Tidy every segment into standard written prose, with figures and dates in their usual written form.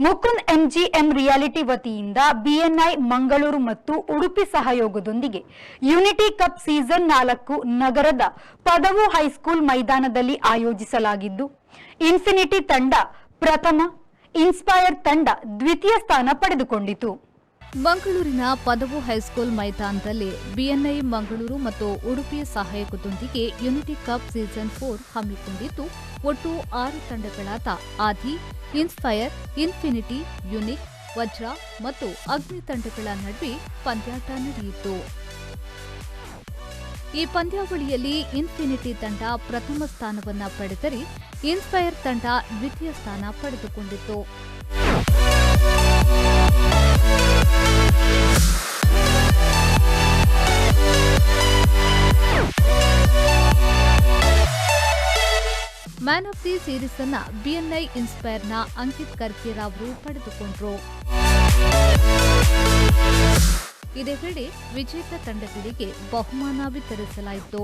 Mukund MGM reality ವತಿಯಿಂದ ಬಿಎನ್ಐ ಮಂಗಳೂರು ಮತ್ತು ಉಡುಪಿ ಸಹಯೋಗದೊಂದಿಗೆ ಯುನಿಟಿ ಕಪ್ ಸೀಸನ್ 4 ನಗರದ ಪದವು ಹೈಸ್ಕೂಲ್ ಮೈದಾನದಲ್ಲಿ ಆಯೋಜಿಸಲಾಗಿದ್ದು ಇನ್ಫಿನಿಟಿ ತಂಡ ಪ್ರಥಮ, ಇನ್ಸ್ಪೈರ್ ತಂಡ ದ್ವಿತೀಯ ಸ್ಥಾನ ಪಡೆದುಕೊಂಡಿತು. ಮಂಗಳೂರಿನ ಪದವು ಹೈಸ್ಕೂಲ್ ಮೈದಾನದಲ್ಲಿ ಬಿಎನ್ಐ ಮಂಗಳೂರು ಮತ್ತು ಉಡುಪಿ ಸಹಯೋಗದೊಂದಿಗೆ ಯುನಿಟಿ ಕಪ್ ಸೀಸನ್ 4 ಹಮ್ಮಿಕೊಂಡಿದ್ದು ಒಟ್ಟು 6 ತಂಡಗಳಾದ ಆದಿ, ಇನ್ಸ್ಪೈರ್, ಇನ್ಫಿನಿಟಿ, ಯುನಿಕ್, ವಜ್ರ ಮತ್ತು ಅಗ್ನಿ ತಂಡಗಳ ನಡುವೆ ಪಂದ್ಯಾಟ ನಡೆಯಿತು. ಈ ಪಂದ್ಯಾವಳಿಯಲ್ಲಿ ಇನ್ಫಿನಿಟಿ ತಂಡ ಪ್ರಥಮ ಸ್ಥಾನವನ್ನು ಪಡೆದರೆ ಇನ್ಸ್ಪೈರ್ ತಂಡ ದ್ವಿತೀಯ ಸ್ಥಾನ ಪಡೆದುಕೊಂಡಿತು. ಮ್ಯಾನ್ ಆಫ್ ದಿ ಸೀರೀಸ್ ಅನ್ನ ಬಿಎನ್ಐ ಇನ್ಸ್ಪೈರ್ನ ಅಂಕಿತ್ ಕರ್ಕೇರ ಅವರು ಪಡೆದುಕೊಂಡರು. ಇದೇ ವೇಳೆ ವಿಜೇತ ತಂಡಗಳಿಗೆ ಬಹುಮಾನ ವಿತರಿಸಲಾಯಿತು.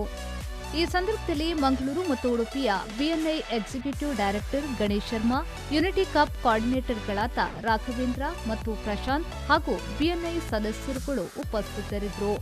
ಈ ಸಂದರ್ಭದಲ್ಲಿ ಮಂಗಳೂರು ಮತ್ತು ಉಡುಪಿಯ BNI executive director Ganesh Sharma, unity cup ಕೋಆರ್ಡಿನೇಟರ್ಗಳಾದ ರಾಘವೇಂದ್ರ ಮತ್ತು ಪ್ರಶಾಂತ್ ಹಾಗೂ ಬಿಎನ್ಐ ಸದಸ್ಯರುಗಳು ಉಪಸ್ಥಿತರಿದ್ದರು.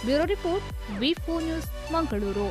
ಬ್ಯೂರೋ ರಿಪೋರ್ಟ್, ವಿ4 ನ್ಯೂಸ್, ಮಂಗಳೂರು.